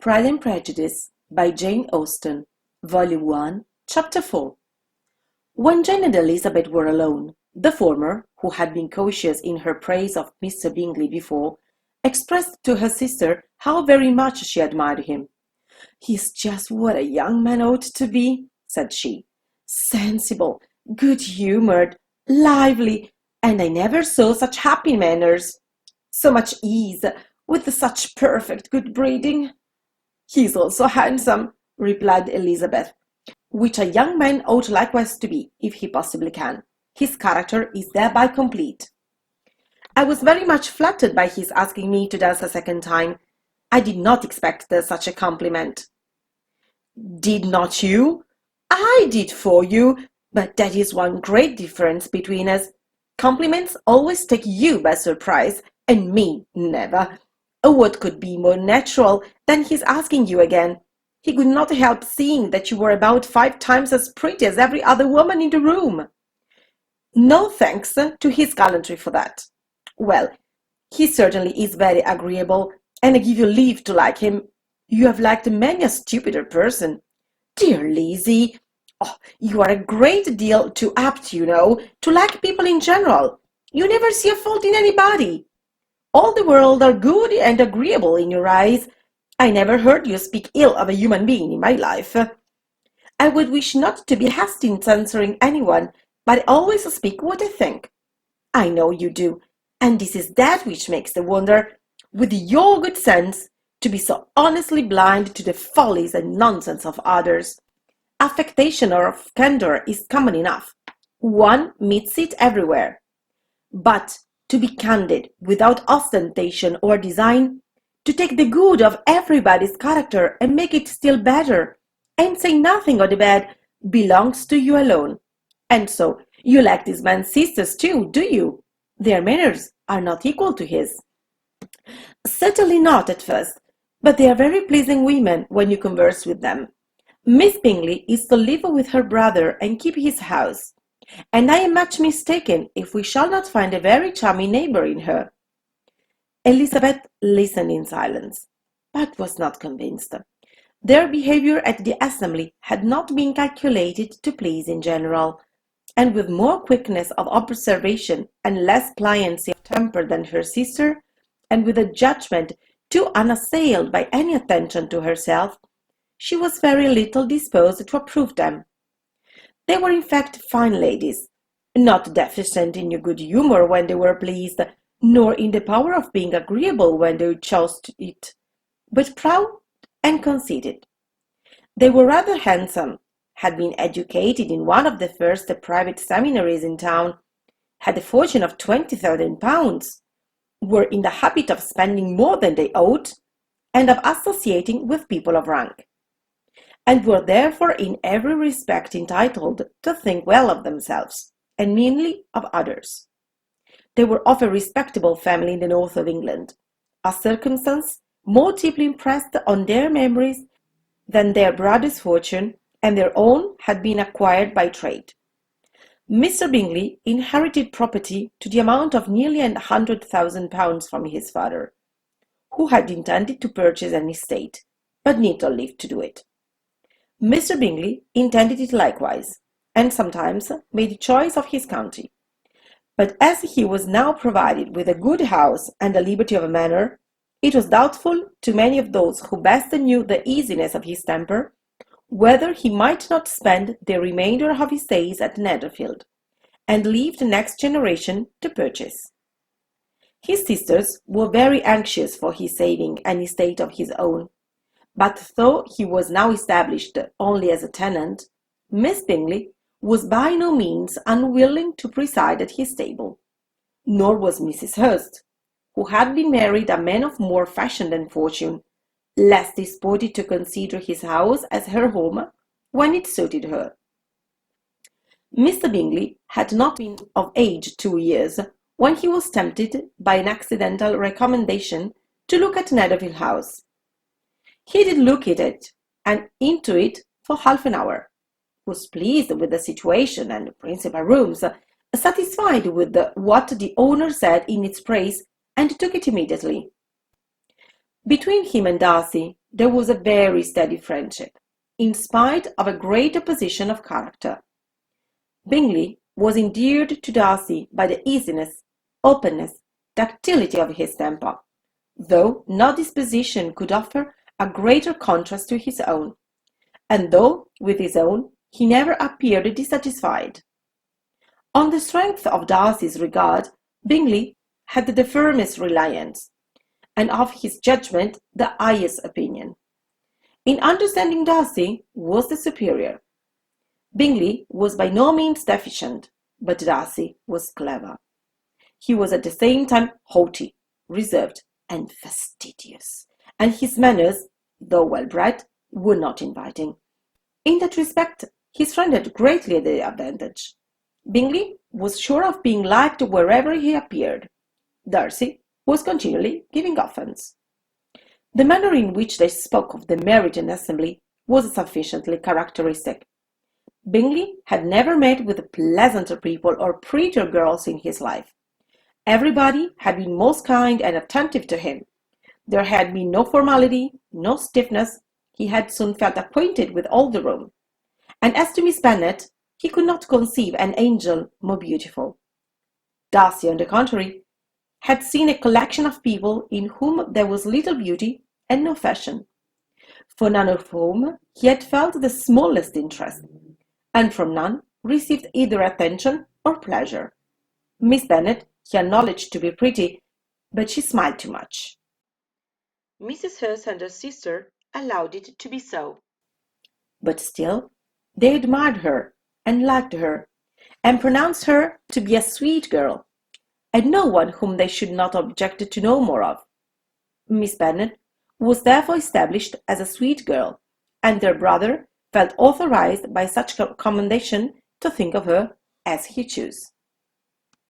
Pride and Prejudice by Jane Austen, Volume 1, Chapter 4. When Jane and Elizabeth were alone, the former, who had been cautious in her praise of Mr. Bingley before, expressed to her sister how very much she admired him. "He's just what a young man ought to be," said she. "Sensible, good-humoured, lively, and I never saw such happy manners. So much ease, with such perfect good breeding." "He's also handsome," replied Elizabeth, "which a young man ought likewise to be, if he possibly can. His character is thereby complete." "I was very much flattered by his asking me to dance a second time. I did not expect such a compliment." "Did not you? I did for you, but that is one great difference between us. Compliments always take you by surprise, and me never. What could be more natural than his asking you again? He could not help seeing that you were about 5 times as pretty as every other woman in the room." "No thanks to his gallantry for that." "Well, he certainly is very agreeable, and I give you leave to like him. You have liked many a stupider person." "Dear Lizzie, you are a great deal too apt, you know, to like people in general. You never see a fault in anybody. All the world are good and agreeable in your eyes. I never heard you speak ill of a human being in my life." "I would wish not to be hasty in censuring anyone, but I always speak what I think." "I know you do, and this is that which makes the wonder, with your good sense, to be so honestly blind to the follies and nonsense of others. Affectation of candour is common enough. One meets it everywhere. But to be candid without ostentation or design, to take the good of everybody's character and make it still better, and say nothing of the bad, belongs to you alone. And so you like this man's sisters too, do you? Their manners are not equal to his." "Certainly not at first, but they are very pleasing women when you converse with them. Miss Bingley is to live with her brother and keep his house, and I am much mistaken if we shall not find a very charming neighbour in her." Elizabeth listened in silence, but was not convinced. Their behaviour at the assembly had not been calculated to please in general, and with more quickness of observation and less pliancy of temper than her sister, and with a judgment too unassailed by any attention to herself, she was very little disposed to approve them. They were in fact fine ladies, not deficient in good humour when they were pleased, nor in the power of being agreeable when they chose it, but proud and conceited. They were rather handsome, had been educated in one of the first private seminaries in town, had a fortune of 20,000 pounds, were in the habit of spending more than they ought, and of associating with people of rank, and were therefore in every respect entitled to think well of themselves, and meanly of others. They were of a respectable family in the north of England, a circumstance more deeply impressed on their memories than their brother's fortune, and their own had been acquired by trade. Mr. Bingley inherited property to the amount of nearly 100,000 pounds from his father, who had intended to purchase an estate, but need not live to do it. Mr. Bingley intended it likewise, and sometimes made choice of his county. But as he was now provided with a good house and the liberty of manner, it was doubtful to many of those who best knew the easiness of his temper, whether he might not spend the remainder of his days at Netherfield, and leave the next generation to purchase. His sisters were very anxious for his saving an estate of his own, but though he was now established only as a tenant, Miss Bingley was by no means unwilling to preside at his table, nor was Mrs. Hurst, who had been married a man of more fashion than fortune, less disposed to consider his house as her home when it suited her. Mr. Bingley had not been of age 2 years when he was tempted by an accidental recommendation to look at Netherfield House. He did look at it, and into it for half an hour, was pleased with the situation and the principal rooms, satisfied with what the owner said in its praise, and took it immediately. Between him and Darcy, there was a very steady friendship, in spite of a great opposition of character. Bingley was endeared to Darcy by the easiness, openness, ductility of his temper, though no disposition could offer a greater contrast to his own, and though with his own he never appeared dissatisfied. On the strength of Darcy's regard, Bingley had the firmest reliance, and of his judgment the highest opinion. In understanding Darcy was the superior. Bingley was by no means deficient, but Darcy was clever. He was at the same time haughty, reserved, and fastidious, and his manners, though well-bred, were not inviting. In that respect, his friend had greatly the advantage. Bingley was sure of being liked wherever he appeared. Darcy was continually giving offence. The manner in which they spoke of the Meryton assembly was sufficiently characteristic. Bingley had never met with pleasanter people or prettier girls in his life. Everybody had been most kind and attentive to him. There had been no formality, no stiffness. He had soon felt acquainted with all the room. And as to Miss Bennet, he could not conceive an angel more beautiful. Darcy, on the contrary, had seen a collection of people in whom there was little beauty and no fashion, for none of whom he had felt the smallest interest, and from none received either attention or pleasure. Miss Bennet he acknowledged to be pretty, but she smiled too much. Mrs. Hurst and her sister allowed it to be so. But still they admired her and liked her, and pronounced her to be a sweet girl, and no one whom they should not object to know more of. Miss Bennet was therefore established as a sweet girl, and their brother felt authorized by such commendation to think of her as he chose.